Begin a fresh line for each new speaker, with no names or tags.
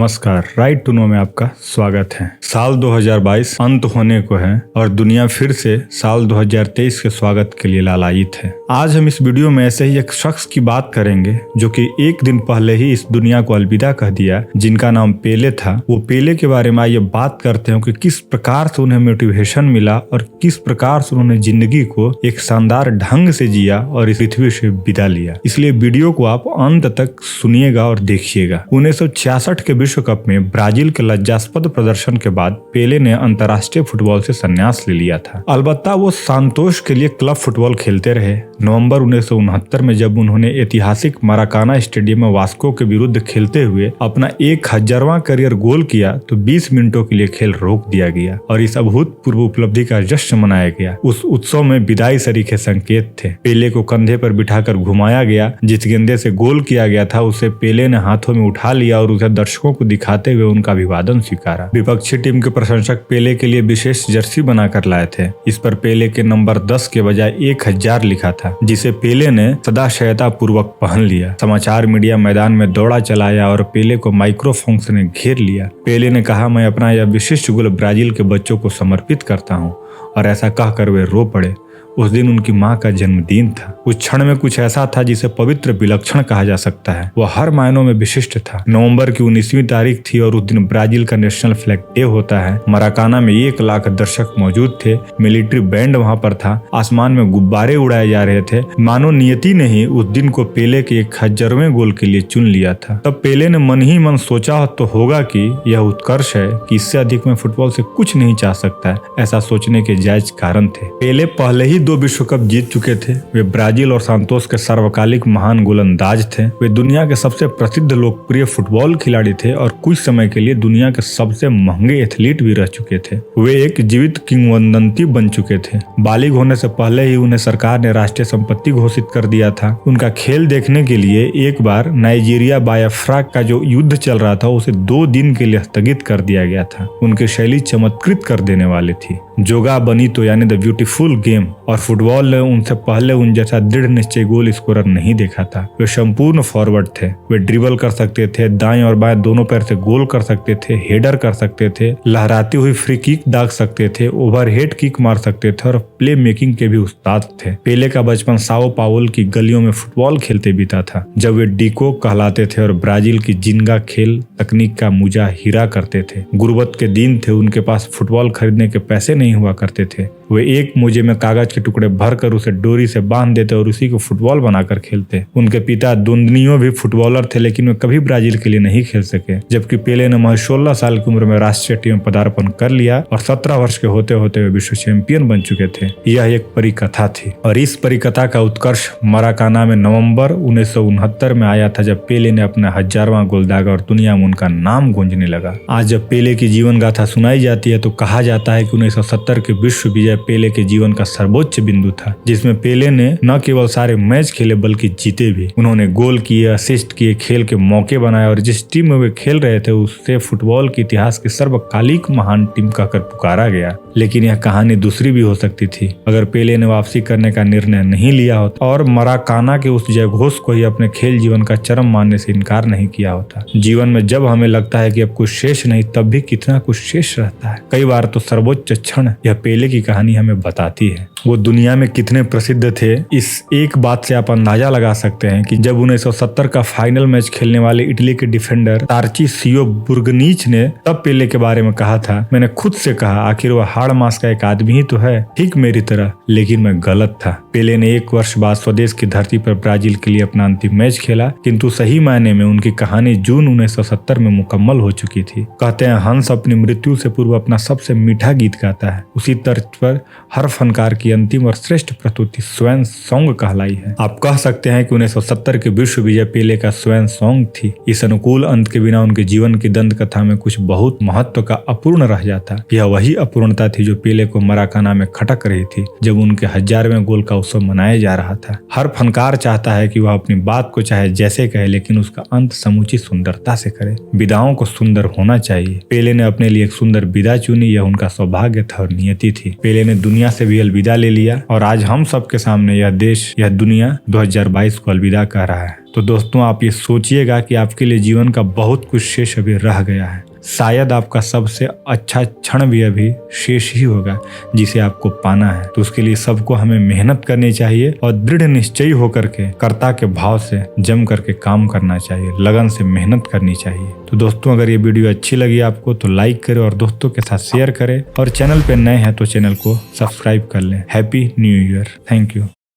नमस्कार, right to know में आपका स्वागत है। साल 2022 अंत होने को है और दुनिया फिर से साल 2023 के स्वागत के लिए लालायित है। आज हम इस वीडियो में ऐसे ही एक शख्स की बात करेंगे जो कि एक दिन पहले ही इस दुनिया को अलविदा कह दिया, जिनका नाम पेले था। वो पेले के बारे में आइए बात करते हैं कि किस प्रकार से उन्हें मोटिवेशन मिला और किस प्रकार से उन्होंने जिंदगी को एक शानदार ढंग से जिया और इस पृथ्वी से विदा लिया। इसलिए वीडियो को आप अंत तक सुनिएगा और देखिएगा। 1966 के विश्व कप में ब्राजील के लज्जास्पद प्रदर्शन के बाद पेले ने अंतर्राष्ट्रीय फुटबॉल से संन्यास ले लिया था। अलबत्ता वो सांतोष के लिए क्लब फुटबॉल खेलते रहे। नवंबर 1969 में जब उन्होंने ऐतिहासिक मराकाना स्टेडियम में वास्को के विरुद्ध खेलते हुए अपना 1000वां करियर गोल किया तो 20 मिनटों के लिए खेल रोक दिया गया और इस अभूतपूर्व उपलब्धि का जश्न मनाया गया। उस उत्सव में विदाई सरीखे संकेत थे। पेले को कंधे पर बिठाकर घुमाया गया। जिस गेंदे से गोल किया गया था उसे पेले ने हाथों में उठा लिया और उसे दर्शकों को दिखाते हुए उनका अभिवादन स्वीकारा। विपक्षी टीम के प्रशंसक पेले के लिए विशेष जर्सी बनाकर लाए थे। इस पर पेले के नंबर 10 के बजाय 1000 लिखा था, जिसे पेले ने सदाशयता पूर्वक पहन लिया। समाचार मीडिया मैदान में दौड़ा चलाया और पेले को माइक्रोफोन ने घेर लिया। पेले ने कहा, मैं अपना यह विशिष्ट गोल ब्राजील के बच्चों को समर्पित करता हूँ, और ऐसा कहकर वे रो पड़े। उस दिन उनकी मां का जन्मदिन था। उस क्षण में कुछ ऐसा था जिसे पवित्र विलक्षण कहा जा सकता है। वह हर मायनों में विशिष्ट था। नवंबर की 19वीं तारीख थी और उस दिन ब्राजील का नेशनल फ्लैग डे होता है। मराकाना में 1 लाख दर्शक मौजूद थे। मिलिट्री बैंड वहां पर था। आसमान में गुब्बारे उड़ाए जा रहे थे। मानो नियति ने ही उस दिन को पेले के 1000वें गोल के लिए चुन लिया था। तब पेले ने मन ही मन सोचा तो होगा कि यह उत्कर्ष है कि इससे अधिक मैं फुटबॉल से कुछ नहीं चाह सकता। ऐसा सोचने के जायज कारण थे। पेले पहले ही 2 विश्व कप जीत चुके थे। वे ब्राजील और सांतोस के सर्वकालिक महान गोलंदाज थे। वे दुनिया के सबसे प्रसिद्ध लोकप्रिय फुटबॉल खिलाड़ी थे और कुछ समय के लिए दुनिया के सबसे महंगे एथलीट भी रह चुके थे। वे एक जीवित किंवदंती बन चुके थे। बालिग होने से पहले ही उन्हें सरकार ने राष्ट्रीय संपत्ति घोषित कर दिया था। उनका खेल देखने के लिए एक बार नाइजीरिया बायाफ्रा का जो युद्ध चल रहा था उसे 2 दिन के लिए स्थगित कर दिया गया था। उनकी शैली चमत्कृत कर देने वाली थी। जोगा बनी तो यानी द ब्यूटीफुल गेम, और फुटबॉल ने उनसे पहले उन जैसा दृढ़ निश्चय गोल स्कोरर नहीं देखा था। वे संपूर्ण फॉरवर्ड थे। वे ड्रिबल कर सकते थे, दाएं और बाएं दोनों पैर से गोल कर सकते थे, हेडर कर सकते थे, लहराती हुई फ्री किक दाग सकते थे, ओवरहेड किक मार सकते थे और प्ले मेकिंग के भी उस्ताद थे। पेले का बचपन साओ पाउल की गलियों में फुटबॉल खेलते बीता था, जब वे डिको कहलाते थे और ब्राजील की जिंगा खेल तकनीक का मुजा हीरा करते थे। गुर्बत के दिन थे। उनके पास फुटबॉल खरीदने के पैसे नहीं हुआ करते थे। वे एक मोजे में कागज के टुकड़े भरकर उसे डोरी से बांध देते और उसी को फुटबॉल बनाकर खेलते। उनके पिता दुंदनियो भी फुटबॉलर थे, लेकिन वे कभी ब्राजील के लिए नहीं खेल सके। जबकि पेले ने महज 16 साल की उम्र में राष्ट्रीय टीम में पदार्पण कर लिया और 17 वर्ष के होते होते वे विश्व चैंपियन बन चुके थे। यह एक परिकथा थी और इस परिकथा का उत्कर्ष मराकाना में नवंबर 1969 में आया था, जब पेले ने अपना 1000वां गोल दागा और दुनिया में उनका नाम गूंजने लगा। आज जब पेले की जीवन गाथा सुनाई जाती है तो कहा जाता है कि 1970 के विश्व विजय पेले के जीवन का सर्वोच्च बिंदु था, जिसमें पेले ने न केवल सारे मैच खेले बल्कि जीते भी। उन्होंने गोल किए, असिस्ट किए, खेल के मौके बनाए और जिस टीम में वे खेल रहे थे उससे फुटबॉल के इतिहास की सर्वकालिक महान टीम कहकर पुकारा गया। लेकिन यह कहानी दूसरी भी हो सकती थी। अगर पेले ने वापसी करने का निर्णय नहीं लिया होता और मराकाना के उस जयघोष को ही अपने खेल जीवन का चरम मानने से इनकार नहीं किया होता। जीवन में जब हमें लगता है कि अब कुछ शेष नहीं, तब भी कितना कुछ शेष रहता है। कई बार तो सर्वोच्च क्षण यह पेले की कहानी हमें बताती है। वो दुनिया में कितने प्रसिद्ध थे, इस एक बात से आप अंदाजा लगा सकते हैं कि जब 1970 का फाइनल मैच खेलने वाले इटली के डिफेंडर तार्चिसियो बुर्गनीच ने तब पेले के बारे में कहा था, मैंने खुद से कहा आखिर वह हाड़ मांस का एक आदमी ही तो है, ठीक मेरी तरह, लेकिन मैं गलत था। पेले ने 1 वर्ष बाद स्वदेश की धरती पर ब्राजील के लिए अपना अंतिम मैच खेला, किंतु सही मायने में उनकी कहानी जून 1970 में मुकम्मल हो चुकी थी। कहते हैं हंस अपनी मृत्यु से पूर्व अपना सबसे मीठा गीत गाता है। उसी तर्ज पर हर फनकार की अंतिम और श्रेष्ठ प्रस्तुति स्वयं सॉन्ग कहलाई है। आप कह सकते हैं कि 1970 के विश्व विजय पेले का स्वयं सॉन्ग थी। इस अनुकूल अंत के बिना उनके जीवन की दंत कथा में कुछ बहुत महत्व का अपूर्ण रह जाता। यह वही अपूर्णता थी जो पेले को मराकाना में खटक रही थी जब उनके 1000वें गोल का उत्सव मनाया जा रहा था। हर फनकार चाहता है कि वह अपनी बात को चाहे जैसे कहे, लेकिन उसका अंत समूची सुंदरता से करे। विदाओं को सुंदर होना चाहिए। पेले ने अपने लिए एक सुंदर विदा चुनी। यह उनका सौभाग्य था और नियति थी। पेले ने दुनिया से भी अलविदा ले लिया और आज हम सबके सामने यह देश, यह दुनिया 2022 को अलविदा कह रहा है। तो दोस्तों आप ये सोचिएगा कि आपके लिए जीवन का बहुत कुछ शेष अभी रह गया है। शायद आपका सबसे अच्छा क्षण भी अभी शेष ही होगा जिसे आपको पाना है। तो उसके लिए सबको हमें मेहनत करनी चाहिए और दृढ़ निश्चयी होकर के कर्ता के भाव से जम करके काम करना चाहिए, लगन से मेहनत करनी चाहिए। तो दोस्तों अगर ये वीडियो अच्छी लगी आपको तो लाइक करें और दोस्तों के साथ शेयर करें, और चैनल पे नए हैं तो चैनल को सब्सक्राइब कर लें। Happy new year. Thank you.